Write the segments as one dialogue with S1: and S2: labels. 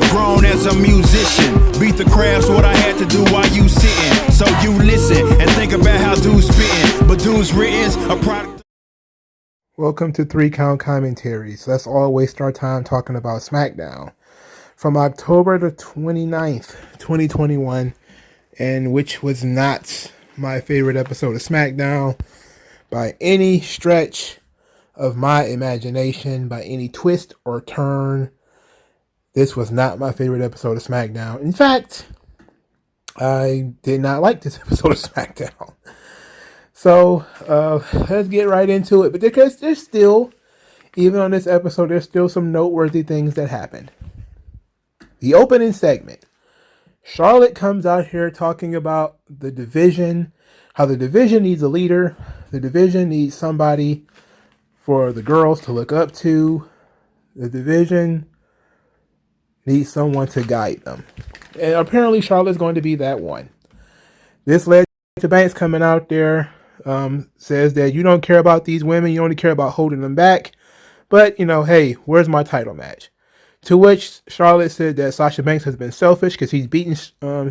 S1: grown as a musician. Beat the crafts, what I had to do while you sitting. So you listen and think about how dudes spitting. But dudes written's a product.
S2: Welcome to 3 Count Commentaries. Let's all waste our time talking about Smackdown from October the 29th, 2021, and which was not my favorite episode of Smackdown by any stretch of my imagination, by any twist or turn. This was not my favorite episode of Smackdown. In fact, I did not like this episode of Smackdown. So, let's get right into it. But because there's still, even on this episode, there's still some noteworthy things that happened. The opening segment. Charlotte comes out here talking about the division, how the division needs a leader. The division needs somebody for the girls to look up to. The division needs someone to guide them. And apparently Charlotte's going to be that one. This led to Banks coming out there. Says that you don't care about these women, you only care about holding them back. But, hey, where's my title match? To which Charlotte said that Sasha Banks has been selfish because he's beaten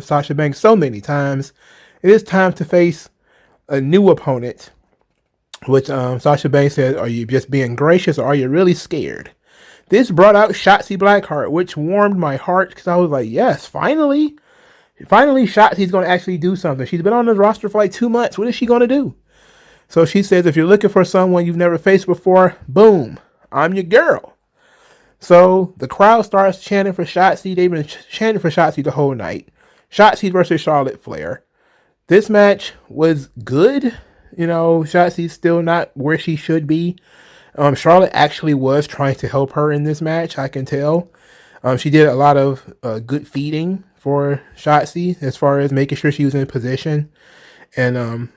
S2: Sasha Banks so many times. It is time to face a new opponent. Which Sasha Banks said, are you just being gracious or are you really scared? This brought out Shotzi Blackheart, which warmed my heart because I was like, yes, finally. Finally, Shotzi's going to actually do something. She's been on the roster for like 2 months. What is she going to do? So she says, if you're looking for someone you've never faced before, boom, I'm your girl. So the crowd starts chanting for Shotzi. They've been chanting for Shotzi the whole night. Shotzi versus Charlotte Flair. This match was good. Shotzi's still not where she should be. Charlotte actually was trying to help her in this match, I can tell. She did a lot of good feeding for Shotzi as far as making sure she was in position and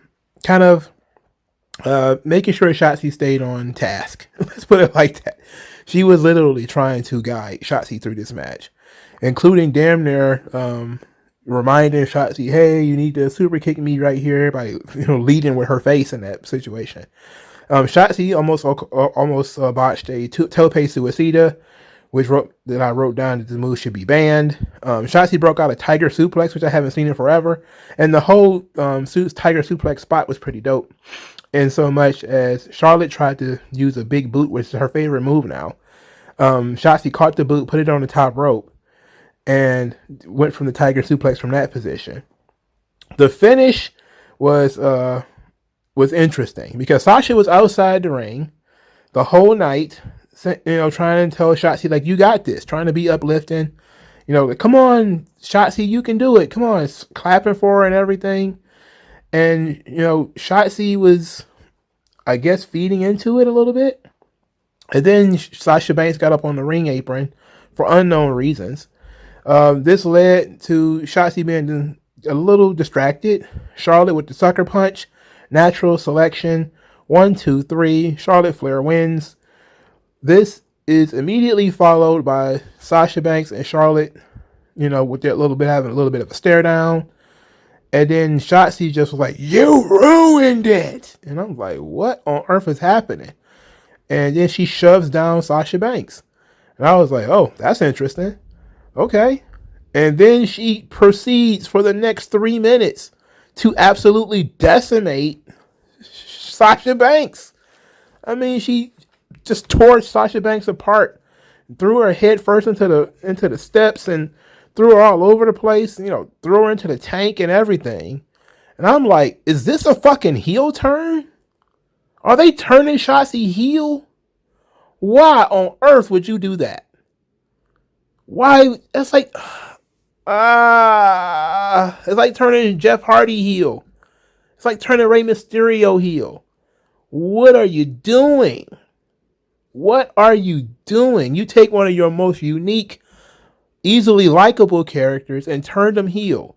S2: making sure Shotzi stayed on task. Let's put it like that. She was literally trying to guide Shotzi through this match, including damn near reminding Shotzi, hey, you need to super kick me right here by leading with her face in that situation. Shotzi almost botched a tope suicida, which I wrote down that the move should be banned. Shotzi broke out a tiger suplex, which I haven't seen in forever. And the whole tiger suplex spot was pretty dope. And so much as Charlotte tried to use a big boot, which is her favorite move now. Shotzi caught the boot, put it on the top rope, and went from the tiger suplex from that position. The finish was interesting because Sasha was outside the ring the whole night, trying to tell Shotzi, like, you got this, trying to be uplifting, like, come on, Shotzi, you can do it. Come on, clapping for her and everything. And, Shotzi was, I guess, feeding into it a little bit. And then Sasha Banks got up on the ring apron for unknown reasons. This led to Shotzi being a little distracted. Charlotte with the sucker punch, natural selection, 1, 2, 3. Charlotte Flair wins. This is immediately followed by Sasha Banks and Charlotte, with their having a little bit of a stare down. And then Shotzi just was like, you ruined it. And I'm like, what on earth is happening? And then she shoves down Sasha Banks. And I was like, oh, that's interesting. Okay. And then she proceeds for the next 3 minutes to absolutely decimate Sasha Banks. I mean, she just tore Sasha Banks apart, threw her head first into the steps and threw her all over the place, threw her into the tank and everything. And I'm like, is this a fucking heel turn? Are they turning Shotzi heel? Why on earth would you do that? Why? That's like, it's like turning Jeff Hardy heel. It's like turning Rey Mysterio heel. What are you doing? What are you doing? You take one of your most unique, easily likable characters and turn them heel.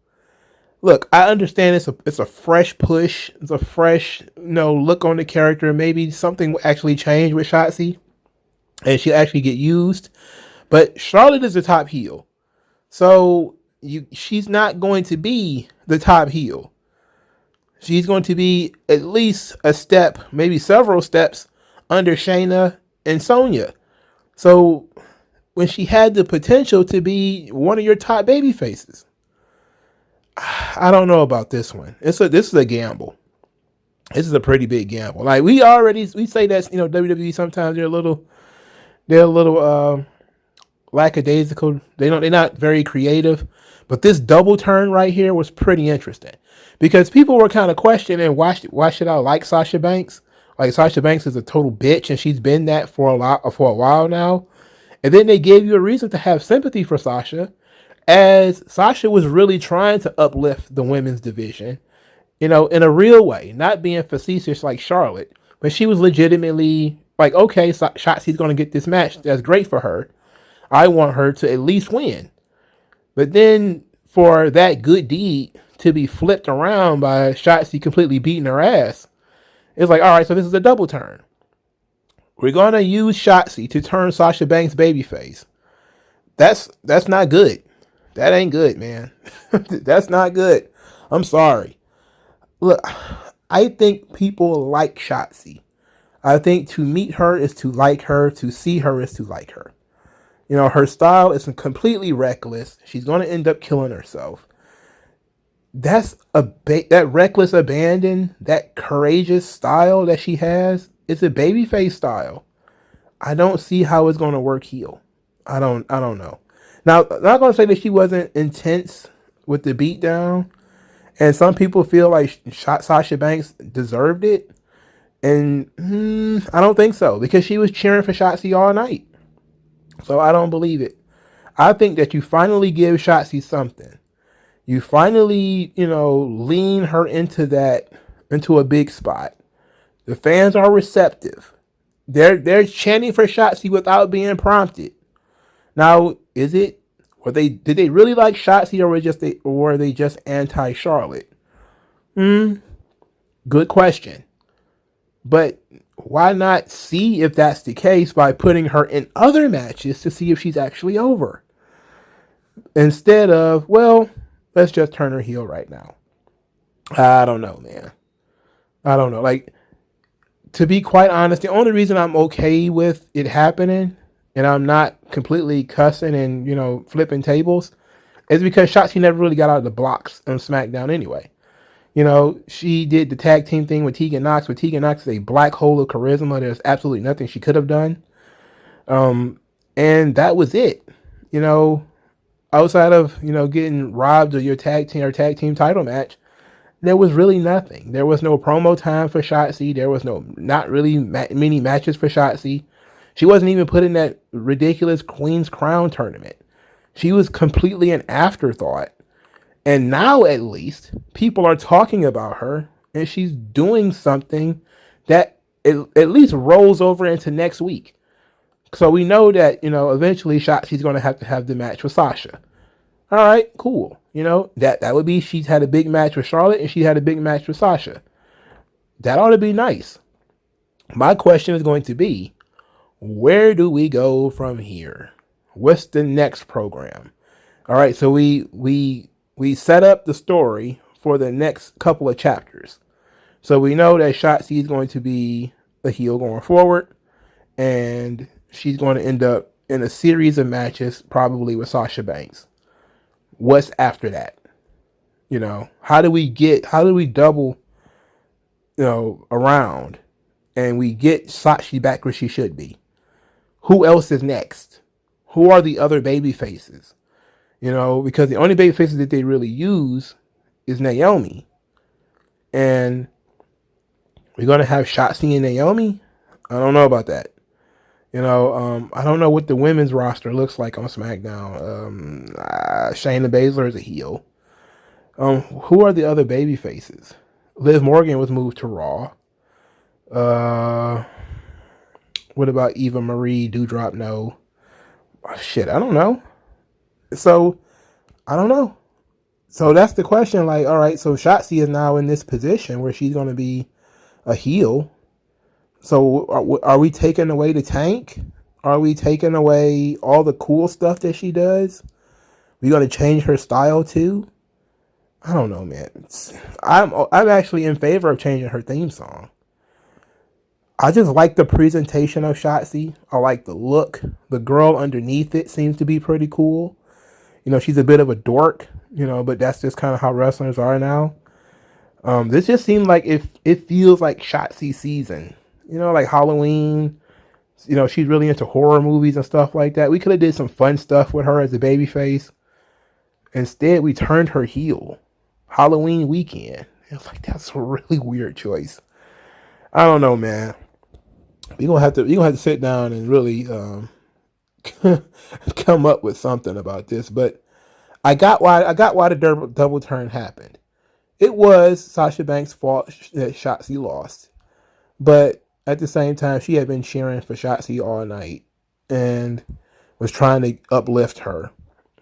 S2: Look, I understand it's a fresh push. It's a fresh, look on the character. Maybe something will actually change with Shotzi and she'll actually get used. But Charlotte is the top heel. So she's not going to be the top heel. She's going to be at least a step, maybe several steps under Shayna and Sonya. So when she had the potential to be one of your top baby faces. I don't know about this one. This is a gamble. This is a pretty big gamble. Like we say that, WWE sometimes they're a little lackadaisical. They're not very creative. But this double turn right here was pretty interesting because people were kind of questioning why should I like Sasha Banks? Like Sasha Banks is a total bitch and she's been that for a while now. And then they gave you a reason to have sympathy for Sasha, as Sasha was really trying to uplift the women's division, in a real way, not being facetious like Charlotte, but she was legitimately like, okay, Shotzi's going to get this match. That's great for her. I want her to at least win. But then for that good deed to be flipped around by Shotzi completely beating her ass, it's like, all right, so this is a double turn. We're going to use Shotzi to turn Sasha Banks babyface. That's not good. That ain't good, man. That's not good. I'm sorry. Look, I think people like Shotzi. I think to meet her is to like her. To see her is to like her. Her style is completely reckless. She's going to end up killing herself. That's that reckless abandon, that courageous style that she has. It's a babyface style. I don't see how it's going to work heel. I don't know. Now, I'm not going to say that she wasn't intense with the beatdown, and some people feel like Sasha Banks deserved it, and I don't think so because she was cheering for Shotzi all night. So I don't believe it. I think that you finally give Shotzi something. You finally, lean her into a big spot. The fans are receptive. They're chanting for Shotzi without being prompted. Now, did they really like Shotzi, or were they just anti-Charlotte? Good question. But why not see if that's the case by putting her in other matches to see if she's actually over? Instead of, well, let's just turn her heel right now. I don't know, man. I don't know. Like, to be quite honest, the only reason I'm okay with it happening and I'm not completely cussing and, flipping tables is because Shotzi never really got out of the blocks on SmackDown anyway. She did the tag team thing with Tegan Nox, but Tegan Nox is a black hole of charisma. There's absolutely nothing she could have done. And that was it. Outside of, getting robbed of your tag team title match, there was really nothing. There was no promo time for Shotzi. There was not really many matches for Shotzi. She wasn't even put in that ridiculous Queen's Crown tournament. She was completely an afterthought. And now, at least, people are talking about her, and she's doing something that at least rolls over into next week. So we know that, eventually Shotzi's going to have the match with Sasha. All right, cool. That would be she's had a big match with Charlotte, and she had a big match with Sasha. That ought to be nice. My question is going to be, where do we go from here? What's the next program? All right, so we set up the story for the next couple of chapters. So we know that Shotzi is going to be a heel going forward, and she's going to end up in a series of matches, probably with Sasha Banks. What's after that? How do we double, around and we get Shotzi back where she should be? Who else is next? Who are the other baby faces? Because the only baby faces that they really use is Naomi. And we're going to have Shotzi and Naomi? I don't know about that. I don't know what the women's roster looks like on SmackDown. Shayna Baszler is a heel. Who are the other baby faces? Liv Morgan was moved to Raw. What about Eva Marie, Doudrop? No. Shit, I don't know. So, I don't know. So that's the question. Like, all right, so Shotzi is now in this position where she's going to be a heel. So are we taking away the tank? Are we taking away all the cool stuff that she does? We going to change her style too? I don't know, man. I'm actually in favor of changing her theme song. I just like the presentation of Shotzi. I like the look. The girl underneath it seems to be pretty cool. She's a bit of a dork, but that's just kind of how wrestlers are now. This just seemed like it feels like Shotzi season. Like Halloween. She's really into horror movies and stuff like that. We could have did some fun stuff with her as a babyface. Instead, we turned her heel. Halloween weekend. It's like that's a really weird choice. I don't know, man. You're gonna have to sit down and really come up with something about this. But I got why the double turn happened. It was Sasha Banks' fault that Shotzi lost, but at the same time, she had been cheering for Shotzi all night and was trying to uplift her.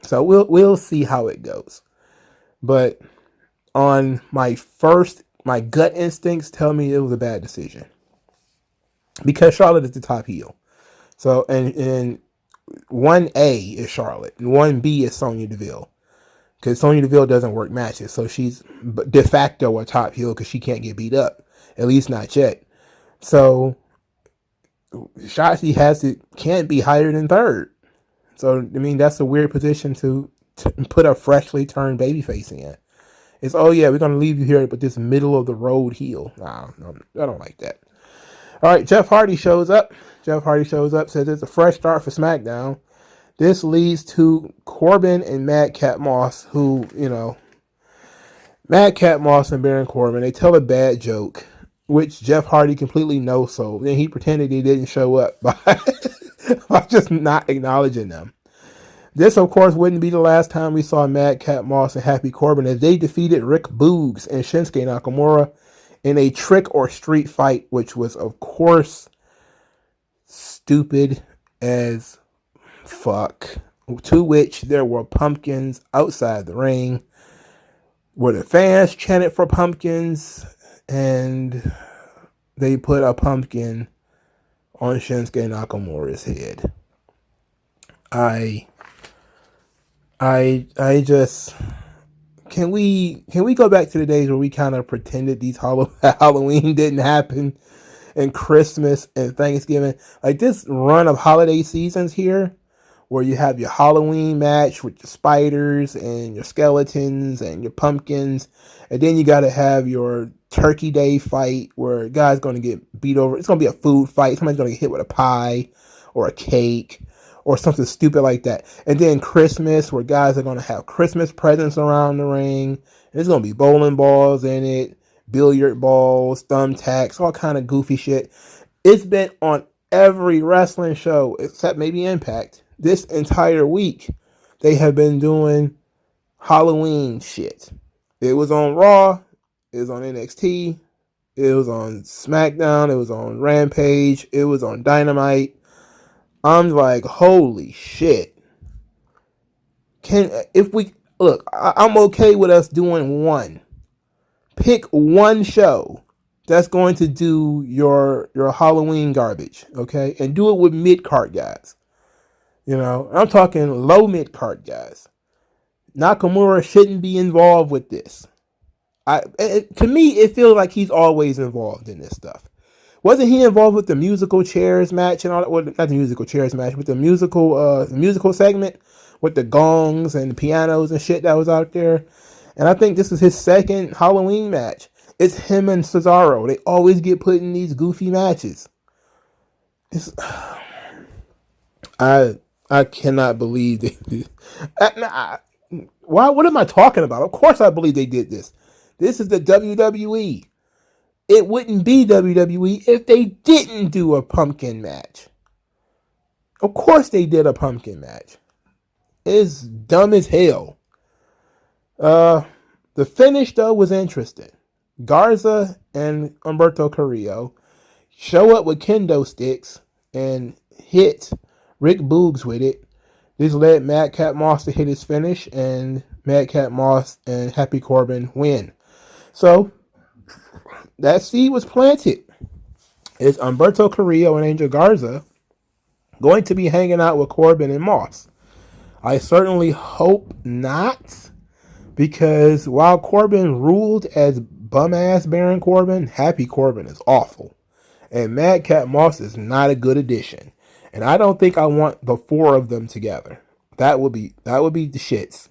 S2: So we'll see how it goes. But on my gut instincts tell me it was a bad decision because Charlotte is the top heel. So and 1A is Charlotte and 1B is Sonya Deville because Sonya Deville doesn't work matches, so she's de facto a top heel because she can't get beat up, at least not yet. So Shotzi can't be higher than third. So I mean that's a weird position to put a freshly turned babyface in. It's we're gonna leave you here, but this middle of the road heel. Nah, no, I don't like that. All right, Jeff Hardy shows up. Says it's a fresh start for SmackDown. This leads to Corbin and Madcap Moss, who Madcap Moss and Baron Corbin. They tell a bad joke, which Jeff Hardy completely knows. So then he pretended he didn't show up by just not acknowledging them. This, of course, wouldn't be the last time we saw Madcap Moss and Happy Corbin as they defeated Rick Boogs and Shinsuke Nakamura in a trick or street fight, which was, of course, stupid as fuck. To which there were pumpkins outside the ring where the fans chanted for pumpkins and they put a pumpkin on Shinsuke Nakamura's head. I just can we go back to the days where we kind of pretended these Halloween didn't happen and Christmas and Thanksgiving, like this run of holiday seasons here where you have your Halloween match with your spiders and your skeletons and your pumpkins, and then you got to have your Turkey Day fight where a guy's going to get beat over. It's going to be a food fight. Somebody's going to get hit with a pie or a cake or something stupid like that. And then Christmas, where guys are going to have Christmas presents around the ring. And there's going to be bowling balls in it, billiard balls, thumbtacks, all kind of goofy shit. It's been on every wrestling show, except maybe Impact, this entire week. They have been doing Halloween shit. It was on Raw. It was on NXT. It was on Smackdown. It was on Rampage. It was on Dynamite. I'm like, holy shit. I'm okay with us doing one. Pick one show that's going to do your Halloween garbage, okay? And do it with mid-card guys. I'm talking low mid-card guys. Nakamura shouldn't be involved with this. To me, it feels like he's always involved in this stuff. Wasn't he involved with the musical chairs match and all that? Well, not the musical chairs match, but the musical segment with the gongs and the pianos and shit that was out there. And I think this is his second Halloween match. It's him and Cesaro. They always get put in these goofy matches. I cannot believe they did. What am I talking about? Of course I believe they did this. This is the WWE. It wouldn't be WWE if they didn't do a pumpkin match. Of course they did a pumpkin match. It's dumb as hell. The finish, though, was interesting. Garza and Humberto Carrillo show up with kendo sticks and hit Rick Boogs with it. This led Madcap Moss to hit his finish, and Madcap Moss and Happy Corbin win. So that seed was planted. Is Humberto Carrillo and Angel Garza going to be hanging out with Corbin and Moss? I certainly hope not, because while Corbin ruled as bum-ass Baron Corbin, Happy Corbin is awful. And Madcap Moss is not a good addition. And I don't think I want the four of them together. That would be the shits.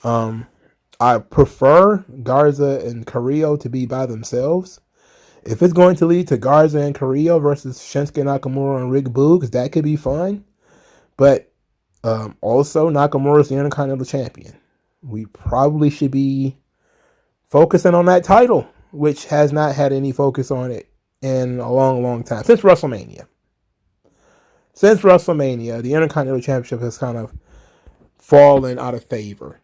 S2: I prefer Garza and Carrillo to be by themselves. If it's going to lead to Garza and Carrillo versus Shinsuke Nakamura and Rick Boogs, that could be fun. But also, Nakamura's the Intercontinental Champion. We probably should be focusing on that title, which has not had any focus on it in a long, long time. Since WrestleMania. The Intercontinental Championship has kind of fallen out of favor.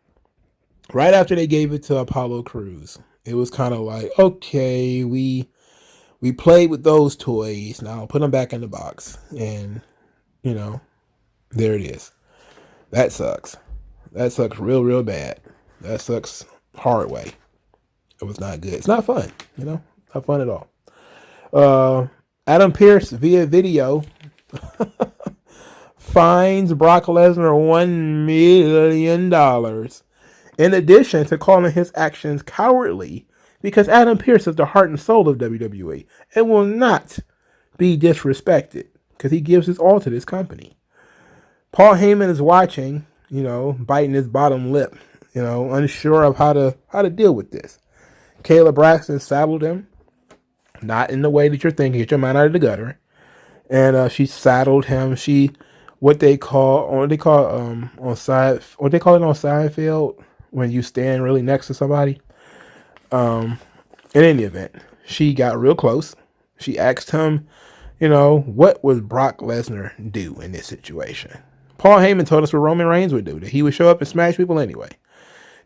S2: Right after they gave it to Apollo Crews, it was kind of like, okay, we played with those toys. Now put them back in the box. And, there it is. That sucks. That sucks real, real bad. That sucks hard way. It was not good. It's not fun, not fun at all. Adam Pearce via video fines Brock Lesnar $1 million. In addition to calling his actions cowardly, because Adam Pearce is the heart and soul of WWE and will not be disrespected because he gives his all to this company. Paul Heyman is watching, biting his bottom lip, unsure of how to deal with this. Kayla Braxton saddled him, not in the way that you're thinking, get your mind out of the gutter. And she saddled him. What they call it on Seinfeld when you stand really next to somebody. In any event, she got real close. She asked him, what would Brock Lesnar do in this situation? Paul Heyman told us what Roman Reigns would do, that he would show up and smash people anyway.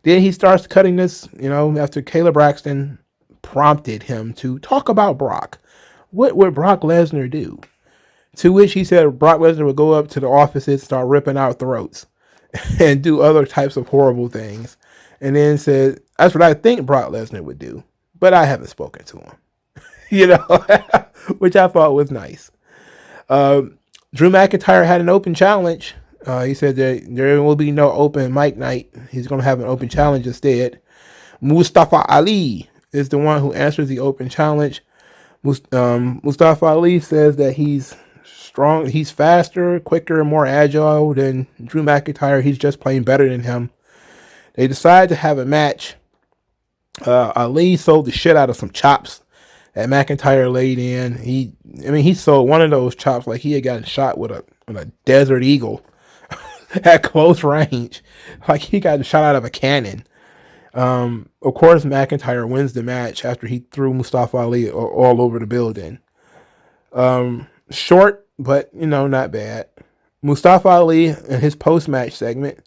S2: Then he starts cutting this, after Kayla Braxton prompted him to talk about Brock. What would Brock Lesnar do? To which he said Brock Lesnar would go up to the offices, start ripping out throats, and do other types of horrible things. And then said, that's what I think Brock Lesnar would do. But I haven't spoken to him. Which I thought was nice. Drew McIntyre had an open challenge. He said that there will be no open mic night. He's going to have an open challenge instead. Mustafa Ali is the one who answers the open challenge. Mustafa Ali says that he's strong, he's faster, quicker, more agile than Drew McIntyre. He's just playing better than him. They decided to have a match. Ali sold the shit out of some chops that McIntyre laid in. He sold one of those chops like he had gotten shot with a Desert Eagle at close range. Like he got shot out of a cannon. Of course, McIntyre wins the match after he threw Mustafa Ali all over the building. Short, but, not bad. Mustafa Ali, in his post-match segment,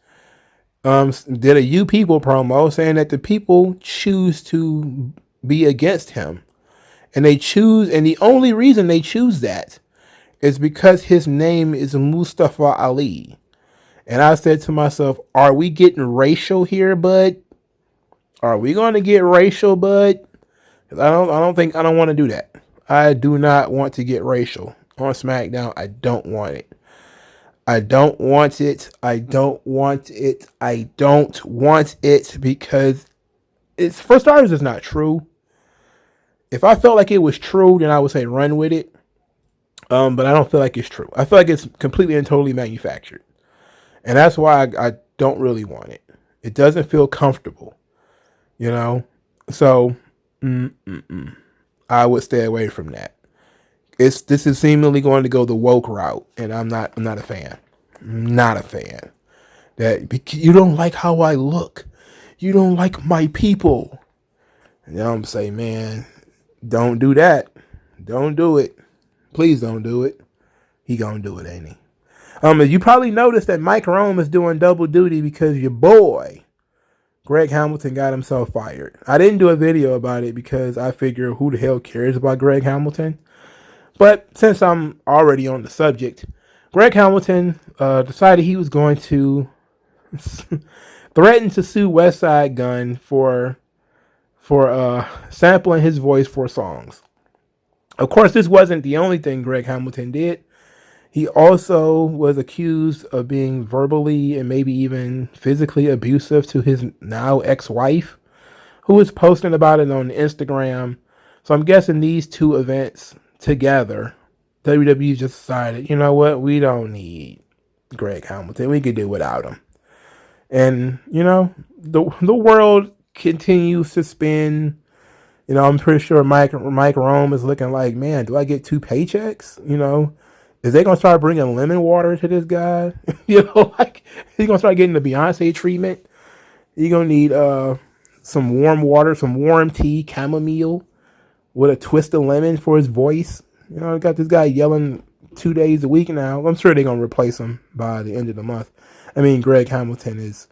S2: did a You People promo saying that the people choose to be against him. And the only reason they choose that is because his name is Mustafa Ali. And I said to myself, are we getting racial here, bud? Are we going to get racial, bud? Because I don't want to do that. I do not want to get racial on SmackDown. I don't want it. I don't want it. I don't want it. I don't want it because it's, for starters, it's not true. If I felt like it was true, then I would say run with it. But I don't feel like it's true. I feel like it's completely and totally manufactured. And that's why I don't really want it. It doesn't feel comfortable. So I would stay away from that. This is seemingly going to go the woke route, and I'm not a fan. I'm not a fan. That you don't like how I look. You don't like my people. And I'm saying, man, don't do that. Don't do it. Please don't do it. He gonna do it, ain't he? You probably noticed that Mike Rome is doing double duty because your boy Greg Hamilton got himself fired. I didn't do a video about it because I figure who the hell cares about Greg Hamilton? But since I'm already on the subject, Greg Hamilton decided he was going to threaten to sue West Side Gun for sampling his voice for songs. Of course, this wasn't the only thing Greg Hamilton did. He also was accused of being verbally and maybe even physically abusive to his now ex-wife, who was posting about it on Instagram. So I'm guessing these two events together, WWE just decided, you know what, we don't need Greg Hamilton. We could do without him. And, you know, the world continues to spin. You know, I'm pretty sure Mike Rome is looking like, man, do I get 2 paychecks? You know, is they going to start bringing lemon water to this guy? You know, like, he's going to start getting the Beyonce treatment. You're going to need some warm water, some warm tea, chamomile, with a twist of lemon for his voice. You know, I got this guy yelling 2 days a week now. I'm sure they're going to replace him by the end of the month. I mean, Greg Hamilton is,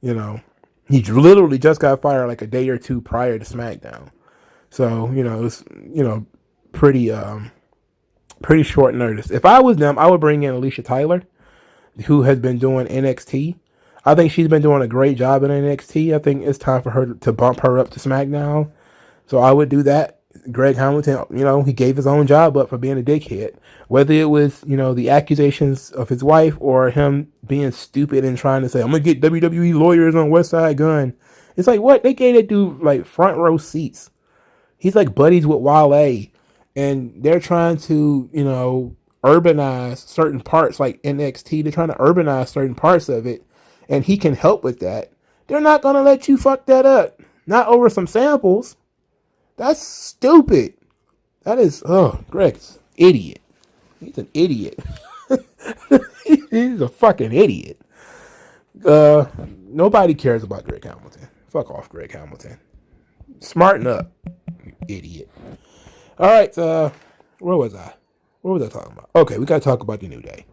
S2: you know, he literally just got fired like a day or two prior to Smackdown. So, you know, it's, you know, pretty short notice. If I was them, I would bring in Alicia Tyler, who has been doing NXT. I think she's been doing a great job in NXT. I think it's time for her to bump her up to SmackDown. So I would do that. Greg Hamilton, you know, he gave his own job up for being a dickhead. Whether it was, you know, the accusations of his wife or him being stupid and trying to say, I'm going to get WWE lawyers on West Side Gun. It's like, what? They gave that dude like front row seats. He's like buddies with Wale. And they're trying to, you know, urbanize certain parts like NXT. They're trying to urbanize certain parts of it. And he can help with that. They're not going to let you fuck that up. Not over some samples. That's stupid. That is, Greg's idiot. He's an idiot. He's a fucking idiot. Nobody cares about Greg Hamilton. Fuck off, Greg Hamilton. Smarten up, you idiot. All right, where was I? What was I talking about? Okay, we got to talk about the New Day.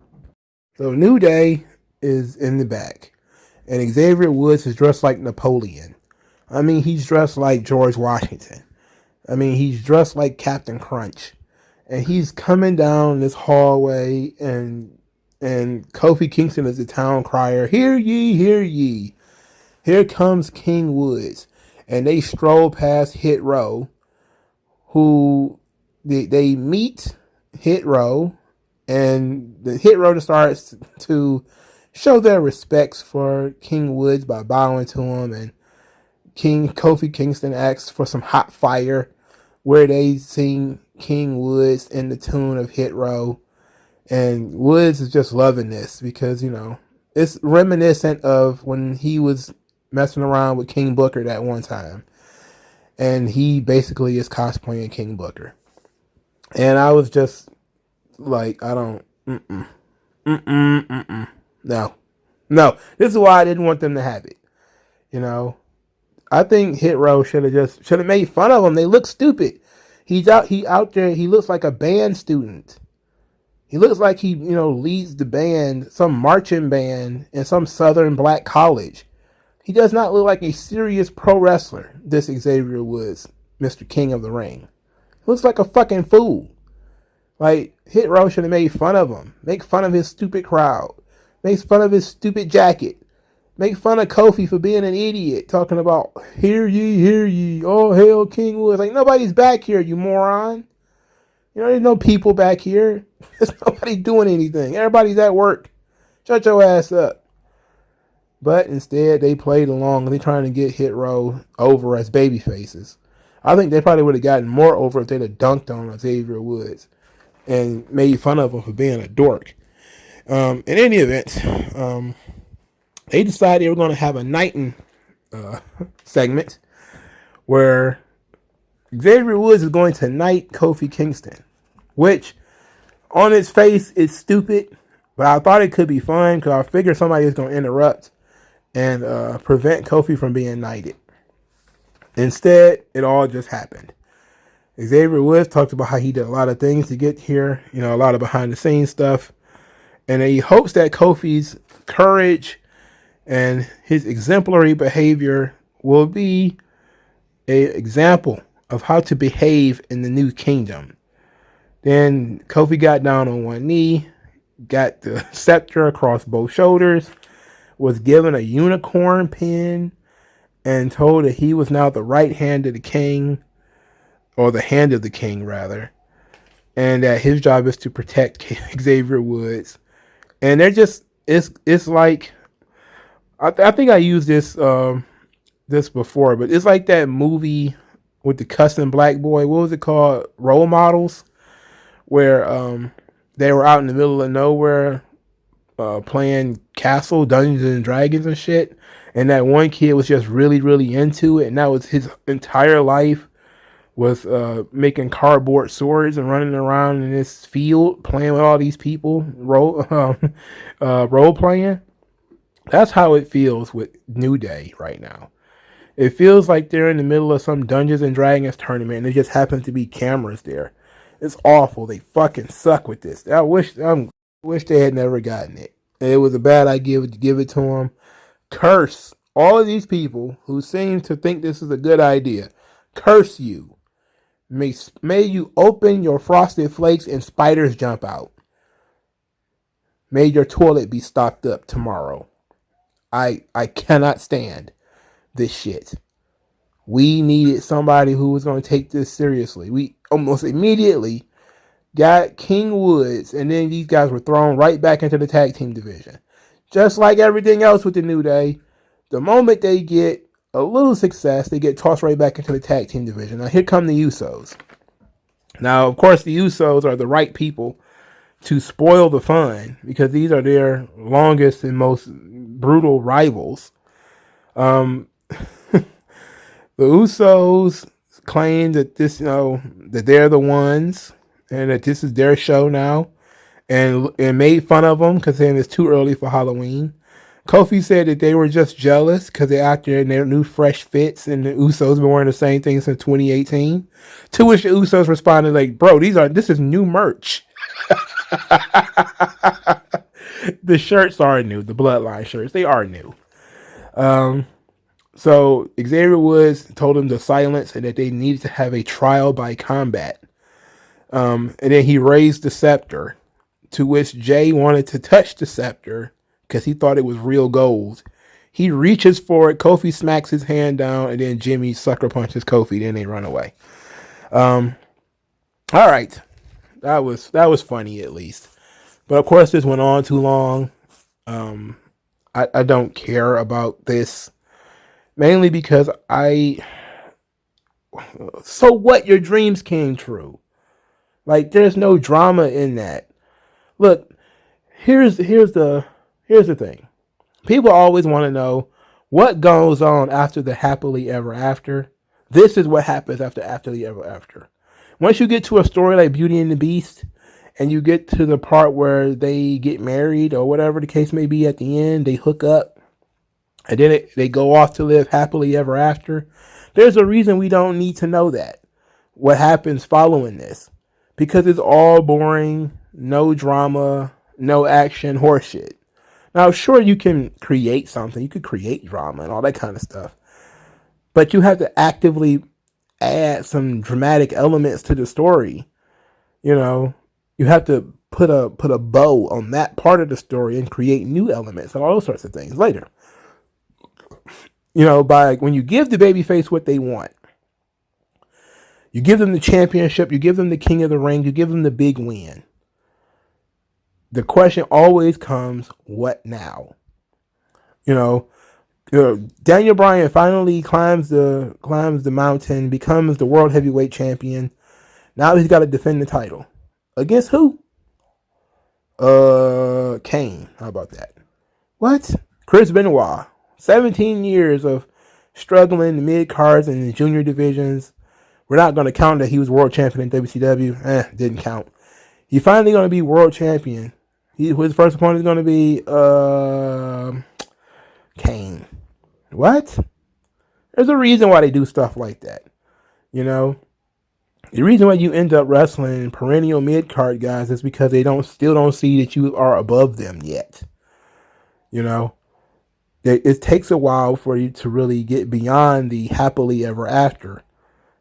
S2: So New Day is in the back. And Xavier Woods is dressed like Napoleon. I mean, he's dressed like George Washington. I mean, he's dressed like Captain Crunch. And he's coming down this hallway, and Kofi Kingston is the town crier. Hear ye, hear ye. Here comes King Woods. And they stroll past Hit Row, who they meet Hit Row, and the Hit Row starts to show their respects for King Woods by bowing to him, and Kofi Kingston asks for some hot fire, where they sing King Woods in the tune of Hit Row. And Woods is just loving this because, you know, it's reminiscent of when he was messing around with King Booker that one time. And he basically is cosplaying King Booker. And I was just like, I don't, No. This is why I didn't want them to have it. You know, I think Hit Row should have made fun of him. They look stupid. He out there, he looks like a band student. He looks like he, you know, leads the band, some marching band in some southern black college. He does not look like a serious pro wrestler, this Xavier Woods, Mr. King of the Ring. He looks like a fucking fool. Like, Hit Row should have made fun of him. Make fun of his stupid crowd. Make fun of his stupid jacket. Make fun of Kofi for being an idiot, talking about, hear ye, oh hail King Woods. Like, nobody's back here, you moron. You know, there's no people back here. There's nobody doing anything. Everybody's at work. Shut your ass up. But instead, they played along, and they're trying to get Hit Row over as baby faces. I think they probably would have gotten more over if they'd have dunked on Xavier Woods and made fun of him for being a dork. In any event, they decided they were going to have a Knighton segment where Xavier Woods is going to knight Kofi Kingston, which on its face is stupid, but I thought it could be fun because I figured somebody was going to interrupt and prevent Kofi from being knighted. Instead, it all just happened. Xavier Woods talked about how he did a lot of things to get here, you know, a lot of behind the scenes stuff. And he hopes that Kofi's courage and his exemplary behavior will be an example of how to behave in the new kingdom. Then Kofi got down on one knee, got the scepter across both shoulders, was given a unicorn pin, and told that he was now the right hand of the king, or the hand of the king rather, and that his job is to protect Xavier Woods. And they're just, it's like, I think I used this before, but it's like that movie with the cussing black boy. What was it called? Role Models. where they were out in the middle of nowhere playing Castle, Dungeons and Dragons and shit. And that one kid was just really, really into it. And that was his entire life, was making cardboard swords and running around in this field playing with all these people, role playing. That's how it feels with New Day right now. It feels like they're in the middle of some Dungeons and Dragons tournament and there just happens to be cameras there. It's awful. They fucking suck with this. I wish they had never gotten it. It was a bad idea to give it to them. Curse all of these people who seem to think this is a good idea. Curse you. May you open your frosted flakes and spiders jump out. May your toilet be stocked up tomorrow. I cannot stand this shit. We needed somebody who was going to take this seriously. We almost immediately got King Woods, and then these guys were thrown right back into the tag team division. Just like everything else with the New Day, the moment they get a little success, they get tossed right back into the tag team division. Now here come the Usos. Now, of course, the Usos are the right people to spoil the fun because these are their longest and most brutal rivals. The Usos claim that this, that they're the ones and that this is their show now, and made fun of them because saying it's too early for Halloween. Kofi said that they were just jealous because they're out there in their new fresh fits, and the Usos been wearing the same thing since 2018. To which the Usos responded like, "Bro, this is new merch." The shirts are new, the Bloodline shirts, they are new. So Xavier Woods told him to silence and that they needed to have a trial by combat. And then he raised the scepter, to which Jay wanted to touch the scepter because he thought it was real gold. He reaches for it, Kofi smacks his hand down, and then Jimmy sucker punches Kofi, then they run away. All right. That was funny at least. But of course this went on too long. I don't care about this. Mainly because so what, your dreams came true. Like, there's no drama in that. Look, here's the thing. People always want to know what goes on after the happily ever after. This is what happens after happily ever after. Once you get to a story like Beauty and the Beast, and you get to the part where they get married or whatever the case may be at the end, they hook up, and then they go off to live happily ever after. There's a reason we don't need to know that. What happens following this. Because it's all boring, no drama, no action, horseshit. Now, sure, you can create something. You could create drama and all that kind of stuff. But you have to actively add some dramatic elements to the story. You have to put a bow on that part of the story and create new elements and all those sorts of things later. By when you give the babyface what they want, you give them the championship, you give them the king of the ring, you give them the big win. The question always comes, what now? Daniel Bryan finally climbs the mountain, becomes the world heavyweight champion. Now he's got to defend the title. Against who? Kane. How about that? What? Chris Benoit. 17 years of struggling in the mid-cards and the junior divisions. We're not going to count that he was world champion in WCW. Didn't count. He's finally going to be world champion. His first opponent is going to be Kane. What? There's a reason why they do stuff like that. The reason why you end up wrestling perennial mid-card guys is because they still don't see that you are above them yet. It takes a while for you to really get beyond the happily ever after.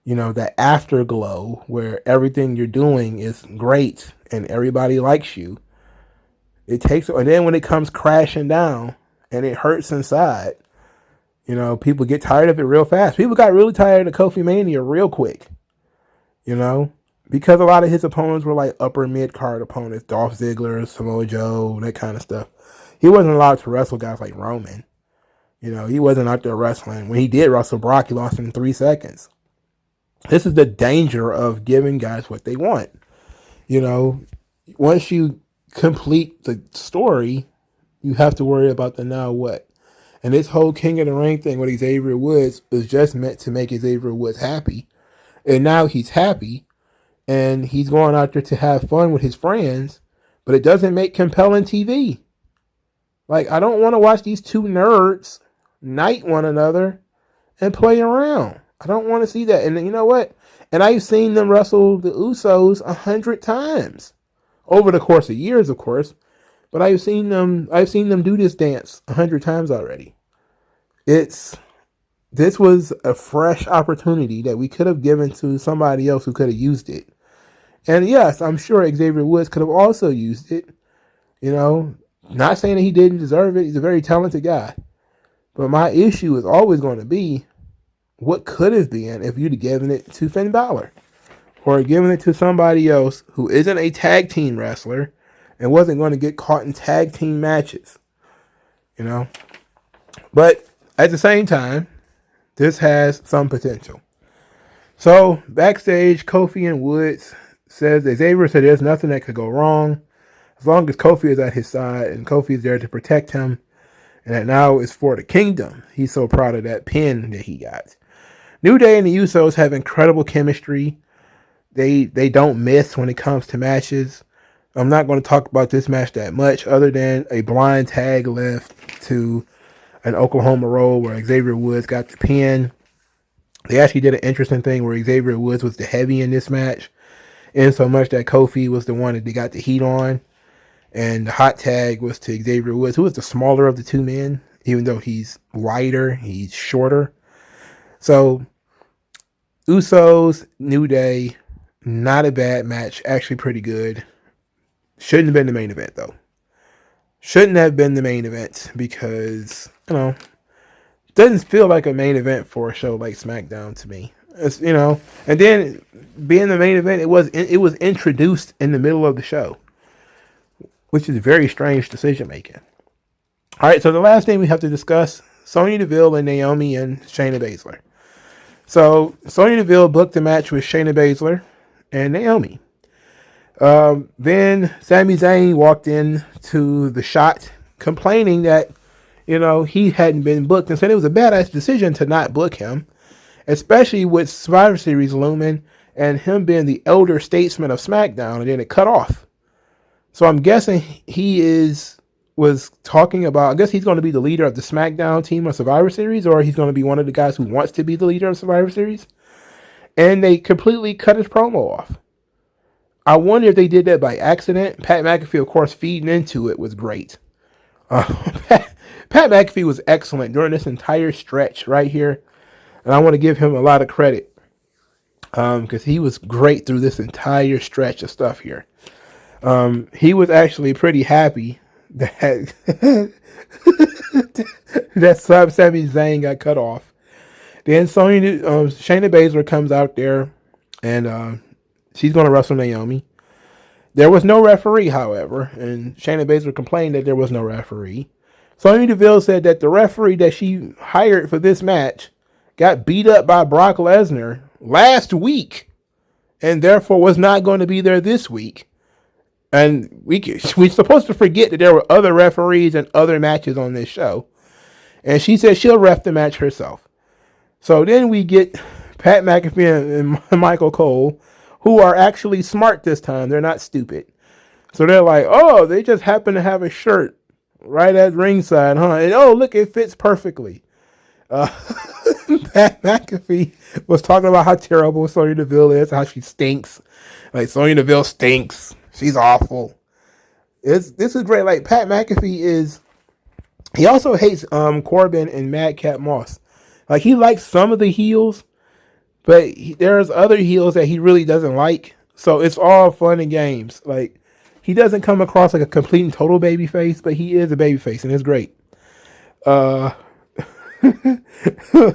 S2: That afterglow where everything you're doing is great and everybody likes you. And then when it comes crashing down and it hurts inside, people get tired of it real fast. People got really tired of Kofi Mania real quick. Because a lot of his opponents were like upper mid-card opponents, Dolph Ziggler, Samoa Joe, that kind of stuff. He wasn't allowed to wrestle guys like Roman. He wasn't out there wrestling. When he did wrestle Brock, he lost in 3 seconds. This is the danger of giving guys what they want. You know, once you complete the story, you have to worry about the now what. And this whole King of the Ring thing with Xavier Woods was just meant to make Xavier Woods happy. And now he's happy and he's going out there to have fun with his friends, but it doesn't make compelling TV. Like, I don't want to watch these two nerds knight one another and play around. I don't want to see that. And you know what? And I've seen them wrestle the Usos 100 times over the course of years, of course. But I've seen them do this dance 100 times already. This was a fresh opportunity that we could have given to somebody else who could have used it. And yes, I'm sure Xavier Woods could have also used it. You know, not saying that he didn't deserve it. He's a very talented guy. But my issue is always going to be what could have been if you'd given it to Finn Balor or given it to somebody else who isn't a tag team wrestler and wasn't going to get caught in tag team matches. You know? But at the same time, this has some potential. So, backstage, Kofi and Woods says that Xavier said there's nothing that could go wrong as long as Kofi is at his side and Kofi is there to protect him. And that now is for the kingdom. He's so proud of that pin that he got. New Day and the Usos have incredible chemistry. They don't miss when it comes to matches. I'm not going to talk about this match that much other than a blind tag left to an Oklahoma Roll where Xavier Woods got the pin. They actually did an interesting thing where Xavier Woods was the heavy in this match, in so much that Kofi was the one that they got the heat on. And the hot tag was to Xavier Woods, who was the smaller of the two men, even though he's wider, he's shorter. So, Usos, New Day, not a bad match, actually pretty good. Shouldn't have been the main event, though. Shouldn't have been the main event because, doesn't feel like a main event for a show like Smackdown to me. It's, and then being the main event, it was introduced in the middle of the show, which is very strange decision making. All right, so the last thing we have to discuss, Sonya Deville and Naomi and Shayna Baszler. So Sonya Deville booked the match with Shayna Baszler and Naomi. Then Sami Zayn walked in to the shot complaining that, he hadn't been booked and said it was a badass decision to not book him, especially with Survivor Series looming and him being the elder statesman of SmackDown, and then it cut off. So I'm guessing was talking about, I guess he's going to be the leader of the SmackDown team of Survivor Series, or he's going to be one of the guys who wants to be the leader of Survivor Series. And they completely cut his promo off. I wonder if they did that by accident. Pat McAfee, of course, feeding into it was great. Pat McAfee was excellent during this entire stretch right here. And I want to give him a lot of credit because he was great through this entire stretch of stuff here. He was actually pretty happy that that Sami Zayn got cut off. Then Shayna Baszler comes out there and she's going to wrestle Naomi. There was no referee, however, and Shayna Baszler complained that there was no referee. Sonya Deville said that the referee that she hired for this match got beat up by Brock Lesnar last week and therefore was not going to be there this week. And we're supposed to forget that there were other referees and other matches on this show. And she said she'll ref the match herself. So then we get Pat McAfee and Michael Cole, who are actually smart this time. They're not stupid. So they're like, oh, they just happen to have a shirt right at ringside, huh? And oh, look, it fits perfectly. Pat McAfee was talking about how terrible Sonya Deville is, how she stinks. Like, Sonya Deville stinks. She's awful. This is great. Like, Pat McAfee he also hates Corbin and Madcap Moss. Like, he likes some of the heels, but there's other heels that he really doesn't like. So it's all fun and games. Like, he doesn't come across like a complete and total babyface, but he is a babyface, and it's great.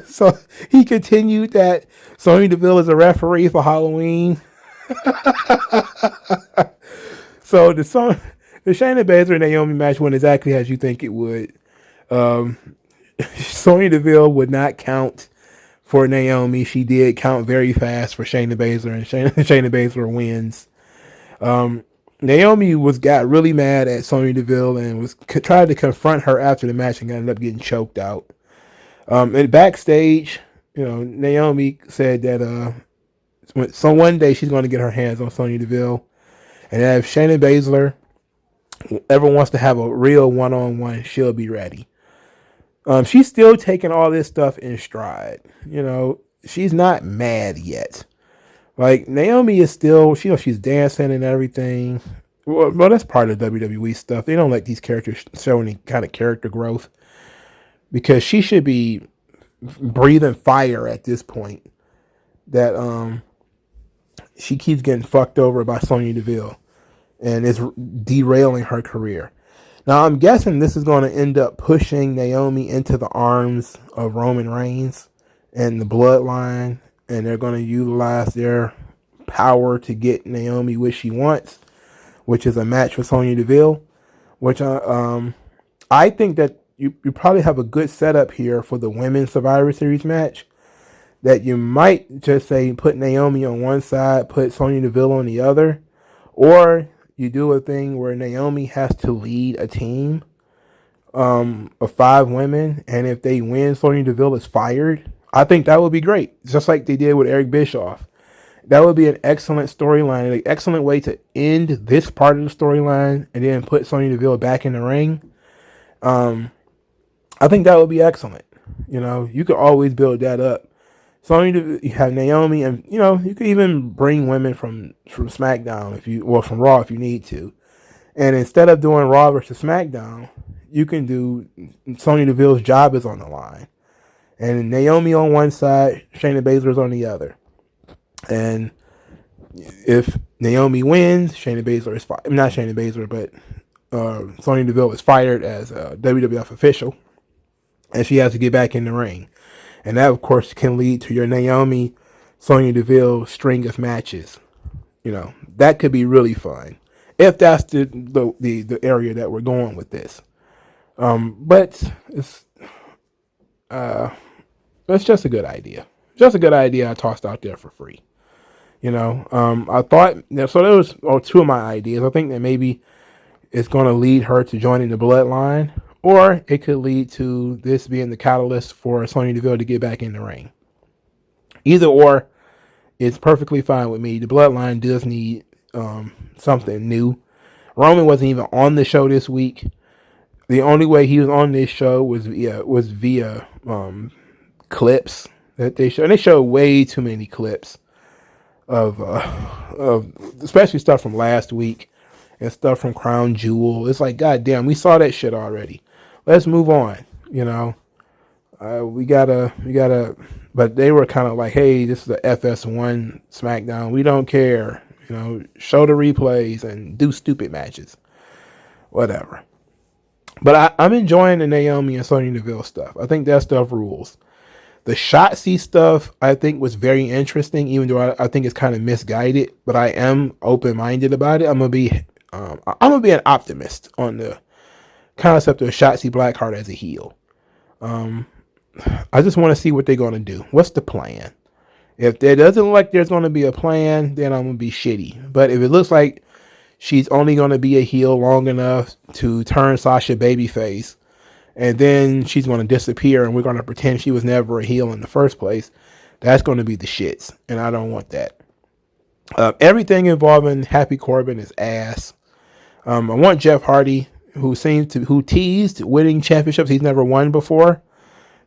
S2: So he continued that Sonya Deville is a referee for Halloween. So the Shayna Baszler and Naomi match went exactly as you think it would. Sonya Deville would not count for Naomi. She did count very fast for Shayna Baszler, and Shayna Baszler wins. Naomi got really mad at Sonya Deville and tried to confront her after the match and ended up getting choked out. And backstage, Naomi said that one day she's going to get her hands on Sonya Deville, and if Shayna Baszler ever wants to have a real one-on-one, she'll be ready. She's still taking all this stuff in stride. She's not mad yet. Like, Naomi is still, she's dancing and everything. Well, that's part of WWE stuff. They don't let these characters show any kind of character growth, because she should be breathing fire at this point. That she keeps getting fucked over by Sonya Deville, and it's derailing her career. Now, I'm guessing this is going to end up pushing Naomi into the arms of Roman Reigns and the Bloodline, and they're going to utilize their power to get Naomi what she wants, which is a match with Sonya Deville, which I think that you probably have a good setup here for the Women's Survivor Series match, that you might just say put Naomi on one side, put Sonya Deville on the other, or you do a thing where Naomi has to lead a team of 5 women, and if they win, Sonya Deville is fired. I think that would be great, just like they did with Eric Bischoff. That would be an excellent storyline, an excellent way to end this part of the storyline, and then put Sonya Deville back in the ring. I think that would be excellent. You could always build that up. You have Naomi, and you could even bring women from SmackDown from Raw if you need to. And instead of doing Raw versus SmackDown, you can do Sonya Deville's job is on the line. And Naomi on one side, Shayna Baszler's on the other. And if Naomi wins, Shayna Baszler is fired. Not Shayna Baszler, but Sonya Deville is fired as a WWF official, and she has to get back in the ring. And that, of course, can lead to your Naomi, Sonya Deville string of matches. That could be really fun if that's the area that we're going with this. But it's just a good idea. Just a good idea I tossed out there for free. I thought, so those are 2 of my ideas. I think that maybe it's going to lead her to joining the Bloodline, or it could lead to this being the catalyst for Sonya Deville to get back in the ring. Either or, it's perfectly fine with me. The Bloodline does need something new. Roman wasn't even on the show this week. The only way he was on this show was via clips that they showed. And they showed way too many clips of especially stuff from last week and stuff from Crown Jewel. It's like, God damn, we saw that shit already. Let's move on. We gotta, but they were kind of like, hey, this is a FS1 SmackDown. We don't care. Show the replays and do stupid matches. Whatever. But I'm enjoying the Naomi and Sonya Deville stuff. I think that stuff rules. The Shotzi stuff, I think, was very interesting, even though I think it's kind of misguided. But I am open-minded about it. I'm gonna be an optimist on the concept of Shotzi Blackheart as a heel. I just want to see what they're gonna do. What's the plan? If there doesn't look like there's gonna be a plan, then I'm gonna be shitty. But if it looks like she's only gonna be a heel long enough to turn Sasha babyface, and then she's going to disappear and we're going to pretend she was never a heel in the first place, that's going to be the shits. And I don't want that. Everything involving Happy Corbin is ass. I want Jeff Hardy, who teased winning championships he's never won before.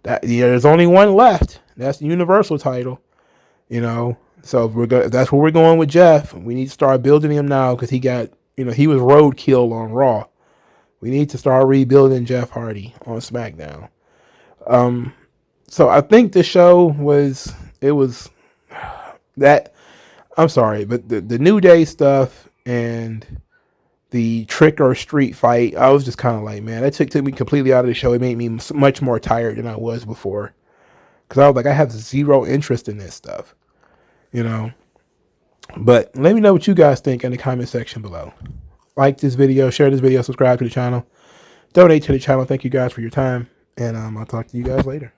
S2: There's only one left. That's the Universal title. So if that's where we're going with Jeff, we need to start building him now, because he was roadkill on Raw. We need to start rebuilding Jeff Hardy on SmackDown. So I think the show was that. I'm sorry, but the New Day stuff and the Trick or Street fight, I was just kind of like, man, that took me completely out of the show. It made me much more tired than I was before, because I was like, I have zero interest in this stuff, But let me know what you guys think in the comment section below. Like this video, share this video, subscribe to the channel, donate to the channel. Thank you guys for your time, and I'll talk to you guys later.